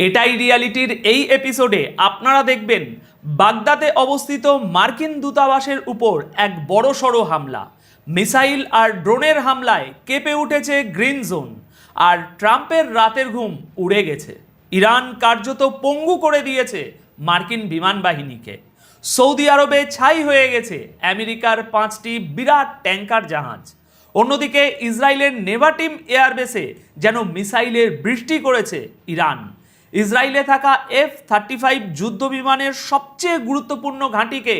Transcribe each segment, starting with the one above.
এটাই রিয়ালিটির এই এপিসোডে আপনারা দেখবেন বাগদাদে অবস্থিত মার্কিন দূতাবাসের উপর এক বড়সড় হামলা, মিসাইল আর ড্রোনের হামলায় কেঁপে উঠেছে গ্রিন জোন, আর ট্রাম্পের রাতের ঘুম উড়ে গেছে। ইরান কার্যত পঙ্গু করে দিয়েছে মার্কিন বিমান বাহিনীকে। সৌদি আরবে ছাই হয়ে গেছে আমেরিকার 5টি বিরাট ট্যাঙ্কার জাহাজ। অন্যদিকে ইসরায়েলের নেভাটিম এয়ারবেসে যেন মিসাইলের বৃষ্টি করেছে ইরান। ইসরায়েলে থাকা F-35 যুদ্ধ বিমানের সবচেয়ে গুরুত্বপূর্ণ ঘাঁটিকে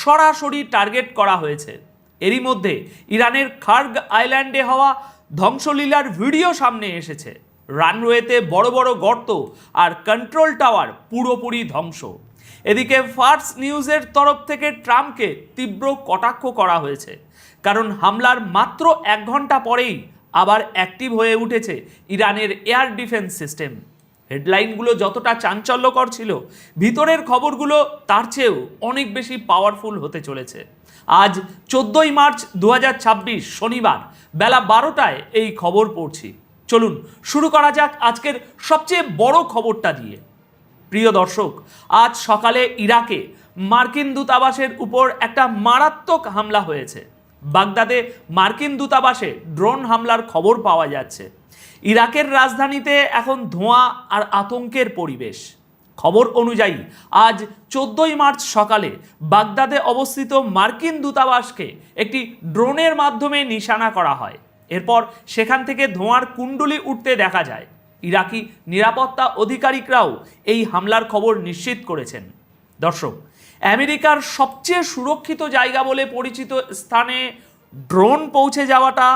সরাসরি টার্গেট করা হয়েছে। এরই মধ্যে ইরানের খার্গ আইল্যান্ডে হওয়া ধ্বংসলীলার ভিডিও সামনে এসেছে। রানওয়েতে বড় বড় গর্ত আর কন্ট্রোল টাওয়ার পুরোপুরি ধ্বংস। এদিকে ফার্স নিউজের তরফ থেকে ট্রাম্পকে তীব্র কটাক্ষ করা হয়েছে, কারণ হামলার মাত্র 1 ঘন্টা পরেই আবার অ্যাক্টিভ হয়ে উঠেছে ইরানের এয়ার ডিফেন্স সিস্টেম। হেডলাইনগুলো যতটা চাঞ্চল্যকর ছিল, ভিতরের খবরগুলো তার চেয়েও অনেক বেশি পাওয়ারফুল হতে চলেছে। আজ 14ই মার্চ 2026 শনিবার বেলা 12টায় এই খবর পড়ছি। চলুন শুরু করা যাক আজকের সবচেয়ে বড় খবরটা দিয়ে। প্রিয় দর্শক, আজ সকালে ইরাকে মার্কিন দূতাবাসের উপর একটা মারাত্মক হামলা হয়েছে। বাগদাদে মার্কিন দূতাবাসে ড্রোন হামলার খবর পাওয়া যাচ্ছে। ইরাকের রাজধানীতে এখন ধোঁয়া আর আতঙ্কের পরিবেশ। খবর অনুযায়ী আজ 14ই মার্চ সকালে বাগদাদে অবস্থিত মার্কিন দূতাবাসকে একটি ড্রোনের মাধ্যমে নিশানা করা হয়। এরপর সেখান থেকে ধোঁয়ার কুণ্ডলি উঠতে দেখা যায়। ইরাকি নিরাপত্তা আধিকারিকরাও এই হামলার খবর নিশ্চিত করেছেন। দর্শক, আমেরিকার সবচেয়ে সুরক্ষিত জায়গা বলে পরিচিত স্থানে ড্রোন পৌঁছে যাওয়াটা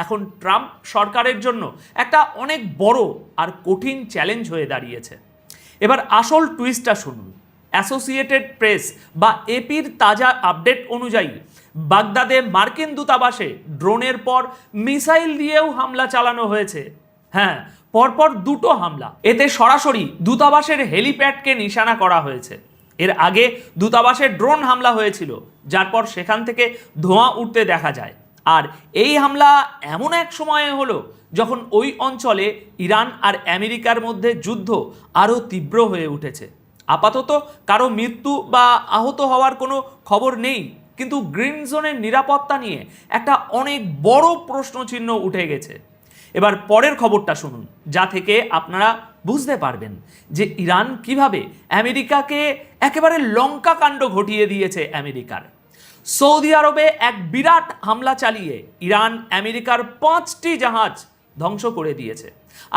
এখন ট্রাম্প সরকারের জন্য একটা অনেক বড় আর কঠিন চ্যালেঞ্জ হয়ে দাঁড়িয়েছে। এবার আসল টুইস্টটা শুনুন। অ্যাসোসিয়েটেড প্রেস বা এপির তাজা আপডেট অনুযায়ী বাগদাদে মার্কিন দূতাবাসে ড্রোনের পর মিসাইল দিয়েও হামলা চালানো হয়েছে। হ্যাঁ, পরপর 2টো হামলা। এতে সরাসরি দূতাবাসের হেলিপ্যাডকে নিশানা করা হয়েছে। এর আগে দূতাবাসে ড্রোন হামলা হয়েছিল, যার পর সেখান থেকে ধোঁয়া উঠতে দেখা যায়। আর এই হামলা এমন এক সময়ে হলো যখন ওই অঞ্চলে ইরান আর আমেরিকার মধ্যে যুদ্ধ আরও তীব্র হয়ে উঠেছে। আপাতত কারো মৃত্যু বা আহত হওয়ার কোনো খবর নেই, কিন্তু গ্রিন জোনের নিরাপত্তা নিয়ে একটা অনেক বড় প্রশ্নচিহ্ন উঠে গেছে। এবার পরের খবরটা শুনুন, যা থেকে আপনারা বুঝতে পারবেন যে ইরান কিভাবে আমেরিকাকে একেবারে লঙ্কা কাণ্ড ঘটিয়ে দিয়েছে আমেরিকার। সৌদি আরবে এক বিরাট হামলা চালিয়ে ইরান আমেরিকার 5টি জাহাজ ধ্বংস করে দিয়েছে।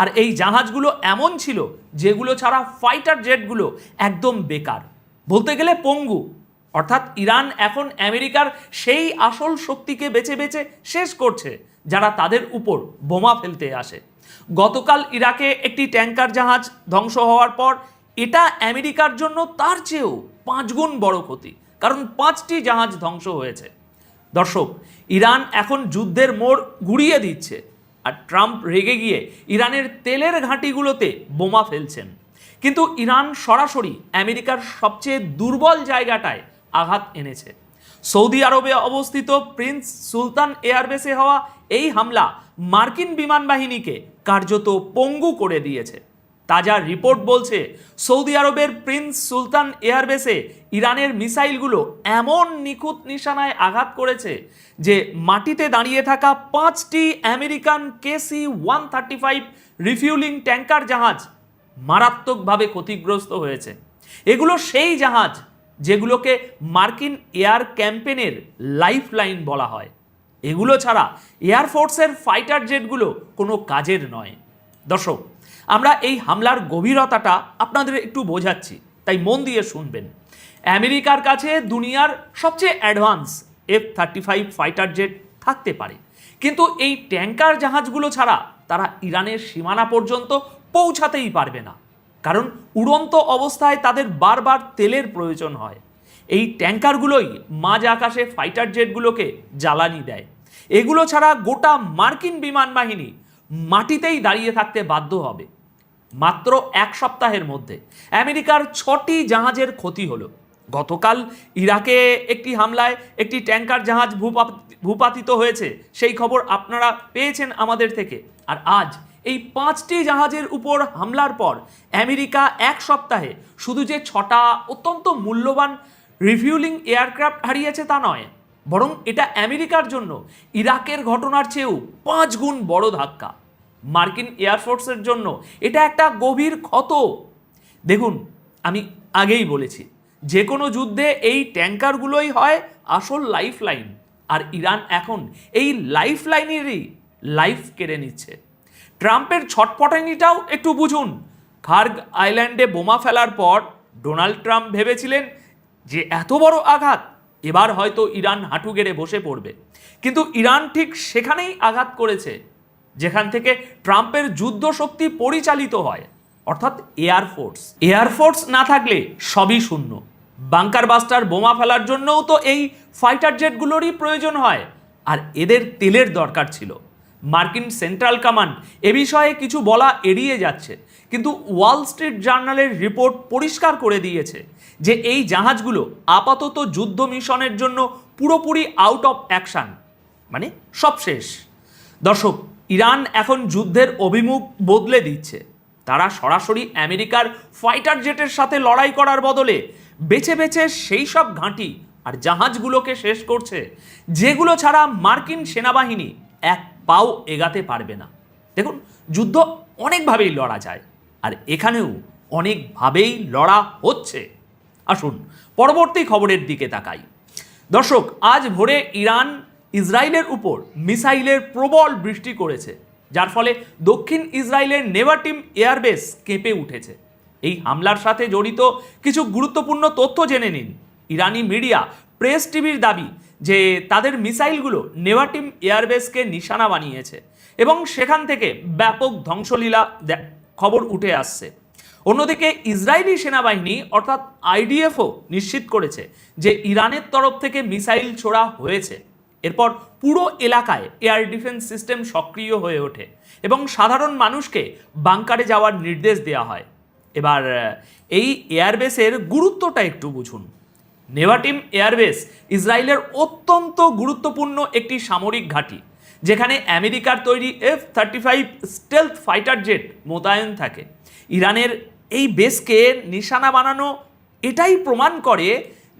আর এই জাহাজগুলো এমন ছিল যেগুলো ছাড়া ফাইটার জেটগুলো একদম বেকার, বলতে গেলে পঙ্গু। অর্থাৎ ইরান এখন আমেরিকার সেই আসল শক্তিকে বেছে বেছে শেষ করছে যারা তাদের উপর বোমা ফেলতে আসে। গতকাল ইরাকে একটি ট্যাঙ্কার জাহাজ ধ্বংস হওয়ার পর এটা আমেরিকার জন্য তার চেয়েও 5 গুণ বড় ক্ষতি, কারণ 5টি জাহাজ ধ্বংস হয়েছে। দর্শক, ইরান এখন যুদ্ধের মোড় ঘুরিয়ে দিচ্ছে, আর ট্রাম্প রেগে গিয়ে ইরানের তেলের ঘাঁটিগুলোতে বোমা ফেলছেন। কিন্তু ইরান সরাসরি আমেরিকার সবচেয়ে দুর্বল জায়গাটায় আঘাত এনেছে। সৌদি আরবে অবস্থিত প্রিন্স সুলতান এয়ারবেসে হওয়া এই হামলা মার্কিন বিমান বাহিনীকে কার্যত পঙ্গু করে দিয়েছে। তাজা রিপোর্ট বলছে, সৌদি আরবের প্রিন্স সুলতান এয়ারবেসে ইরানের মিসাইলগুলো এমন নিখুঁত নিশানায় আঘাত করেছে যে মাটিতে দাঁড়িয়ে থাকা 5টি আমেরিকান KC-135 রিফিউলিং ট্যাঙ্কার জাহাজ মারাত্মকভাবে ক্ষতিগ্রস্ত হয়েছে। এগুলো সেই জাহাজ যেগুলোকে মার্কিন এয়ার ক্যাম্পেনের লাইফ লাইন বলা হয়। এগুলো ছাড়া এয়ারফোর্সের ফাইটার জেটগুলো কোনো কাজের নয়। দর্শক, আমরা এই হামলার গভীরতাটা আপনাদের একটু বোঝাচ্ছি, তাই মন দিয়ে শুনবেন। আমেরিকার কাছে দুনিয়ার সবচেয়ে অ্যাডভান্স F-35 ফাইটার জেট থাকতে পারে, কিন্তু এই ট্যাঙ্কার জাহাজগুলো ছাড়া তারা ইরানের সীমানা পর্যন্ত পৌঁছাতেই পারবে না, কারণ উড়ন্ত অবস্থায় তাদের বারবার তেলের প্রয়োজন হয়। এই ট্যাঙ্কারগুলোই মাঝ আকাশে ফাইটার জেটগুলোকে জ্বালানি দেয়। এগুলো ছাড়া গোটা মার্কিন বিমান বাহিনী মাটিতেই দাঁড়িয়ে থাকতে বাধ্য হবে। মাত্র 1 সপ্তাহের মধ্যে আমেরিকার 6টি জাহাজের ক্ষতি হলো। গতকাল ইরাকে একটি হামলায় একটি ট্যাঙ্কার জাহাজ ভূপাতিত হয়েছে, সেই খবর আপনারা পেয়েছেন আমাদের থেকে। আর আজ এই 5টি জাহাজের উপর হামলার পর আমেরিকা এক সপ্তাহে শুধু যে 6টা অত্যন্ত মূল্যবান রিফিউলিং এয়ারক্রাফট হারিয়েছে তা নয়, বরং এটা আমেরিকার জন্য ইরাকের ঘটনার চেয়েও 5 গুণ বড় ধাক্কা। মার্কিন এয়ারফোর্সের জন্য এটা একটা গভীর ক্ষত। দেখুন, আমি আগেই বলেছি, যে কোনো যুদ্ধে এই ট্যাঙ্কারগুলোই হয় আসল লাইফ লাইন, আর ইরান এখন এই লাইফ লাইনেরই লাইফ কেড়ে নিচ্ছে। ট্রাম্পের ছটপটানিটাও একটু বুঝুন। খার্গ আইল্যান্ডে বোমা ফেলার পর ডোনাল্ড ট্রাম্প ভেবেছিলেন যে এত বড় আঘাত, এবার হয়তো ইরান হাঁটু গেড়ে বসে পড়বে, কিন্তু ইরান ঠিক সেখানেই আঘাত করেছে যেখান থেকে ট্রাম্পের যুদ্ধ শক্তি পরিচালিত হয়, অর্থাৎ এয়ারফোর্স না থাকলে সবই শূন্য। বাংকার বাস্টার বোমা ফেলার জন্যও তো এই ফাইটার জেটগুলোরই প্রয়োজন হয়, আর এদের তেলের দরকার ছিল। মার্কিন সেন্ট্রাল কমান্ড এ বিষয়ে কিছু বলা এড়িয়ে যাচ্ছে, কিন্তু ওয়াল স্ট্রিট জার্নালের রিপোর্ট পরিষ্কার করে দিয়েছে যে এই জাহাজগুলো আপাতত যুদ্ধ মিশনের জন্য পুরোপুরি আউট অফ অ্যাকশন, মানে সব শেষ। দর্শক, ইরান এখন যুদ্ধের অভিমুখ বদলে দিচ্ছে। তারা সরাসরি আমেরিকার ফাইটার জেটের সাথে লড়াই করার বদলে বেছে বেছে সেই সব ঘাঁটি আর জাহাজগুলোকে শেষ করছে যেগুলো ছাড়া মার্কিন সেনাবাহিনী এক পাও এগাতে পারবে না। দেখুন, যুদ্ধ অনেকভাবেই লড়া যায়, আর এখানেও অনেকভাবেই লড়া হচ্ছে। আসুন পরবর্তী খবরের দিকে তাকাই। দর্শক, আজ ভোরে ইরান ইসরায়েলের উপর মিসাইলের প্রবল বৃষ্টি করেছে, যার ফলে দক্ষিণ ইসরায়েলের নেভাটিম এয়ারবেস কেঁপে উঠেছে। এই হামলার সাথে জড়িত কিছু গুরুত্বপূর্ণ তথ্য জেনে নিন। ইরানি মিডিয়া প্রেস টিভির দাবি যে তাদের মিসাইলগুলো নেভাটিম এয়ারবেসকে নিশানা বানিয়েছে এবং সেখান থেকে ব্যাপক ধ্বংসলীলা খবর উঠে আসছে। অন্যদিকে ইসরায়েলি সেনাবাহিনী অর্থাৎ আইডিএফও নিশ্চিত করেছে যে ইরানের তরফ থেকে মিসাইল ছোড়া হয়েছে। এরপর পুরো এলাকায় এয়ার ডিফেন্স সিস্টেম সক্রিয় হয়ে ওঠে এবং সাধারণ মানুষকে বাংকারে যাওয়ার নির্দেশ দেওয়া হয়। এবার এই এয়ারবেসের গুরুত্বটা একটু বুঝুন। নেভাটিম এয়ারবেস ইসরায়েলের অত্যন্ত গুরুত্বপূর্ণ একটি সামরিক ঘাঁটি, যেখানে আমেরিকার তৈরি F-35 স্টেলথ ফাইটার জেট মোতায়েন থাকে। ইরানের এই বেসকে নিশানা বানানো এটাই প্রমাণ করে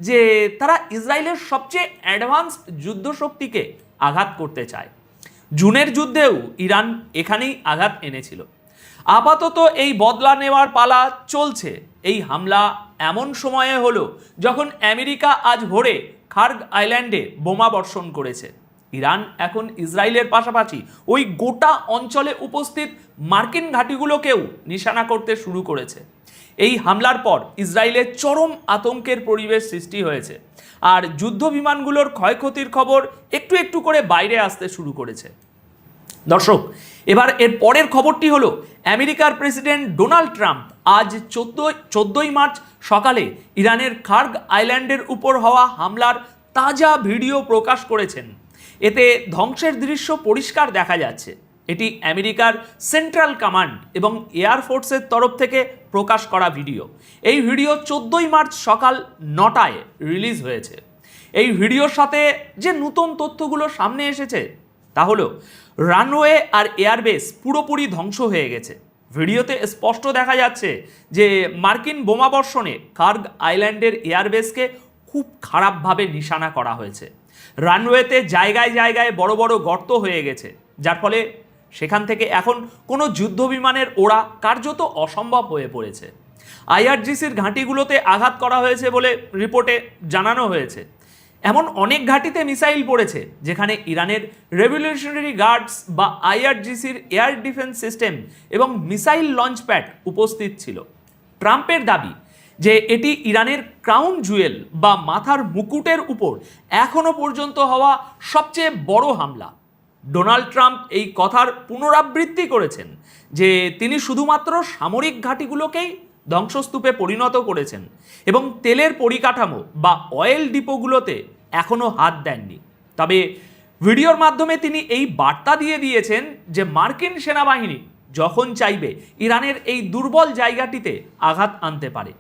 যে তারা ইসরায়েলের সবচেয়ে অ্যাডভান্সড যুদ্ধ শক্তিকে আঘাত করতে চায়। জুনের যুদ্ধেও ইরান এখানেই আঘাত এনেছিল। আপাতত এই বদলা নেওয়ার পালা চলছে। এই হামলা এমন সময়ে হলো যখন আমেরিকা আজ ভোরে খার্গ আইল্যান্ডে বোমা বর্ষণ করেছে। ইরান এখন ইসরায়েলের পাশাপাশি ওই গোটা অঞ্চলে উপস্থিত মার্কিন ঘাঁটিগুলোকেও নিশানা করতে শুরু করেছে। এই হামলার পর ইসরায়েলে চরম আতঙ্কের পরিবেশ সৃষ্টি হয়েছে, আর যুদ্ধ বিমানগুলোর ক্ষয়ক্ষতির খবর একটু একটু করে বাইরে আসতে শুরু করেছে। দর্শক, এবার এর পরের খবরটি হলো আমেরিকার প্রেসিডেন্ট ডোনাল্ড ট্রাম্প আজ 14ই মার্চ সকালে ইরানের খার্গ আইল্যান্ডের উপর হওয়া হামলার তাজা ভিডিও প্রকাশ করেছেন। এতে ধ্বংসের দৃশ্য পরিষ্কার দেখা যাচ্ছে। এটি আমেরিকার সেন্ট্রাল কমান্ড এবং এয়ারফোর্সের তরফ থেকে প্রকাশ করা ভিডিও। এই ভিডিও 14ই মার্চ সকাল 9টায় রিলিজ হয়েছে। এই ভিডিওর সাথে যে নতুন তথ্যগুলো সামনে এসেছে তা হলো রানওয়ে আর এয়ারবেস পুরোপুরি ধ্বংস হয়ে গেছে। ভিডিওতে স্পষ্ট দেখা যাচ্ছে যে মার্কিন বোমাবর্ষণে খার্গ আইল্যান্ডের এয়ারবেসকে খুব খারাপভাবে নিশানা করা হয়েছে। রানওয়েতে জায়গায় জায়গায় বড় বড় গর্ত হয়ে গেছে, যার ফলে সেখান থেকে এখন কোনো যুদ্ধ বিমানের ওড়া কার্যত অসম্ভব হয়ে পড়েছে। আইআরজিসির ঘাঁটিগুলোতে আঘাত করা হয়েছে বলে রিপোর্টে জানানো হয়েছে। এমন অনেক ঘাঁটিতে মিসাইল পড়েছে যেখানে ইরানের রেভলিউশনারি গার্ডস বা আইআরজিসির এয়ার ডিফেন্স সিস্টেম এবং মিসাইল লঞ্চ প্যাড উপস্থিত ছিল। ট্রাম্পের দাবি যে এটি ইরানের ক্রাউন জুয়েল বা মাথার মুকুটের উপর এখনো পর্যন্ত হওয়া সবচেয়ে বড় হামলা। ডোনাল্ড ট্রাম্প এই কথার পুনরাবৃত্তি করেছেন যে তিনি শুধুমাত্র সামরিক ঘাঁটিগুলোকেই ধ্বংসস্তূপে পরিণত করেছেন এবং তেলের পরিকাঠামো বা অয়েল ডিপোগুলোতে এখনও হাত দেননি। তবে ভিডিওর মাধ্যমে তিনি এই বার্তা দিয়ে দিয়েছেন যে মার্কিন সেনাবাহিনী যখন চাইবে ইরানের এই দুর্বল জায়গাটিতে আঘাত আনতে পারে।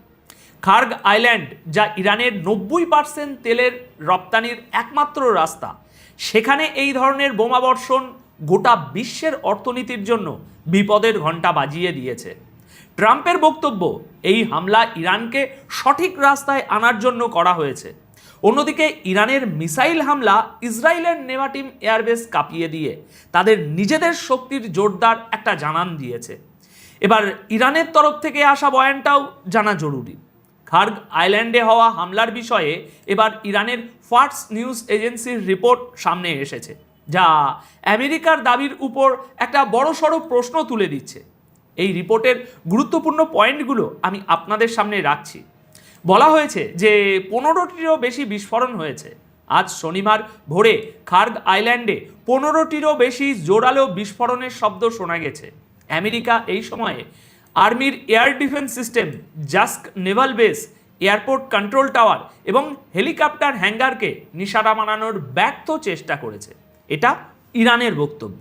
খার্গ আইল্যান্ড, যা ইরানের 90% তেলের রপ্তানির একমাত্র রাস্তা, সেখানে এই ধরনের বোমাবর্ষণ গোটা বিশ্বের অর্থনীতির জন্য বিপদের ঘণ্টা বাজিয়ে দিয়েছে। ট্রাম্পের বক্তব্য, এই হামলা ইরানকে সঠিক রাস্তায় আনার জন্য করা হয়েছে। অন্যদিকে ইরানের মিসাইল হামলা ইসরায়েলের নেভাটিম এয়ারবেস কাঁপিয়ে দিয়ে তাদের নিজেদের শক্তির জোরদার একটা জানান দিয়েছে। এবার ইরানের তরফ থেকে আসা বয়ানটাও জানা জরুরি। খার্গ আইল্যান্ডে হওয়া হামলার বিষয়ে এবার ইরানের ফার্স নিউজ এজেন্সির রিপোর্ট সামনে এসেছে, যা আমেরিকার দাবির উপর একটা বড়সড় প্রশ্ন তুলে দিচ্ছে। এই রিপোর্টের গুরুত্বপূর্ণ পয়েন্টগুলো আমি আপনাদের সামনে রাখছি। বলা হয়েছে যে 15টিরও বেশি বিস্ফোরণ হয়েছে। আজ শনিবার ভোরে খার্গ আইল্যান্ডে 15টিরও বেশি জোরালো বিস্ফোরণের শব্দ শোনা গেছে। আমেরিকা এই সময়ে আর্মির air defence system, Jask naval base, airport control tower এবং হেলিকপ্টার হ্যাঙ্গারকে নিশানা বানানোর ব্যর্থ চেষ্টা করেছে। এটা ইরানের বক্তব্য।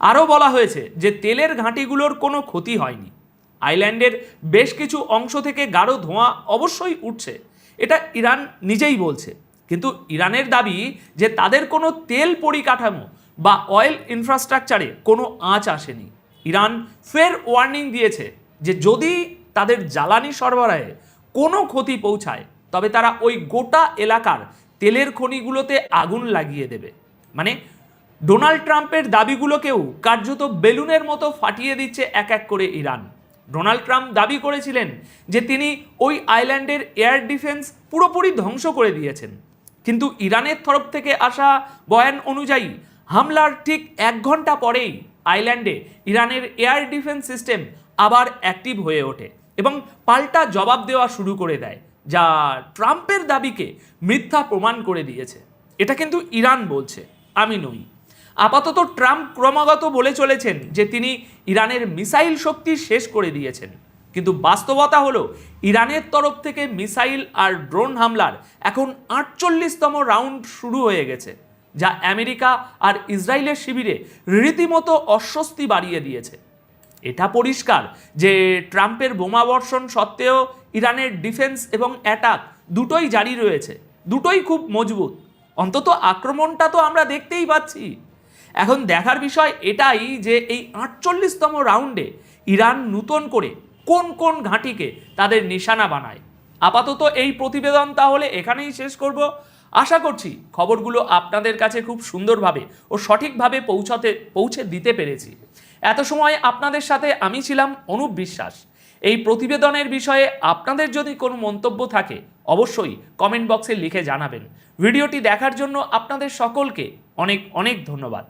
আরও বলা হয়েছে যে তেলের ঘাঁটিগুলোর কোনো ক্ষতি হয়নি। আইল্যান্ডের বেশ কিছু অংশ থেকে গাঢ় ধোঁয়া অবশ্যই উঠছে, এটা ইরান নিজেই বলছে। কিন্তু ইরানের দাবি যে তাদের কোনো তেল পরিকাঠামো বা অয়েল ইনফ্রাস্ট্রাকচারে কোনো আঁচ আসেনি। ইরান ফের ওয়ার্নিং দিয়েছে যে যদি তাদের জ্বালানি সরবরাহে কোনো ক্ষতি পৌঁছায় তবে তারা ওই গোটা এলাকার তেলের খনিগুলোতে আগুন লাগিয়ে দেবে। মানে ডোনাল্ড ট্রাম্পের দাবিগুলোকেও কার্যত বেলুনের মতো ফাটিয়ে দিচ্ছে এক এক করে ইরান। ডোনাল্ড ট্রাম্প দাবি করেছিলেন যে তিনি ওই আইল্যান্ডের এয়ার ডিফেন্স পুরোপুরি ধ্বংস করে দিয়েছেন, কিন্তু ইরানের তরফ থেকে আসা বয়ান অনুযায়ী হামলার ঠিক 1 ঘন্টা পরেই আইল্যান্ডে ইরানের এয়ার ডিফেন্স সিস্টেম আবার অ্যাক্টিভ হয়ে ওঠে এবং পাল্টা জবাব দেওয়া শুরু করে দেয়, যা ট্রাম্পের দাবিকে মিথ্যা প্রমাণ করে দিয়েছে। এটা কিন্তু ইরান বলছে, আমি নই। আপাতত ট্রাম্প ক্রমাগত বলে চলেছেন যে তিনি ইরানের মিসাইল শক্তি শেষ করে দিয়েছেন, কিন্তু বাস্তবতা হলো ইরানের তরফ থেকে মিসাইল আর ড্রোন হামলার এখন 48তম রাউন্ড শুরু হয়ে গেছে, যা আমেরিকা আর ইসরায়েলের শিবিরে রীতিমতো অস্বস্তি বাড়িয়ে দিয়েছে। এটা পরিষ্কার যে ট্রাম্পের বোমাবর্ষণ সত্ত্বেও ইরানের ডিফেন্স এবং অ্যাটাক দুটোই জারি রয়েছে, দুটোই খুব মজবুত। অন্তত আক্রমণটা তো আমরা দেখতেই পাচ্ছি। এখন দেখার বিষয় এটাই যে এই 48তম রাউন্ডে ইরান নতুন করে কোন কোন ঘাঁটিকে তাদের নিশানা বানায়। আপাতত এই প্রতিবেদন তাহলে এখানেই শেষ করব। আশা করছি খবরগুলো আপনাদের কাছে খুব সুন্দরভাবে ও সঠিকভাবে পৌঁছে দিতে পেরেছি। এত সময় আপনাদের সাথে আমি ছিলাম অনুপ বিশ্বাস। এই প্রতিবেদনের বিষয়ে আপনাদের যদি কোনো মন্তব্য থাকে অবশ্যই কমেন্ট বক্সে লিখে জানাবেন। ভিডিওটি দেখার জন্য আপনাদের সকলকে অনেক অনেক ধন্যবাদ।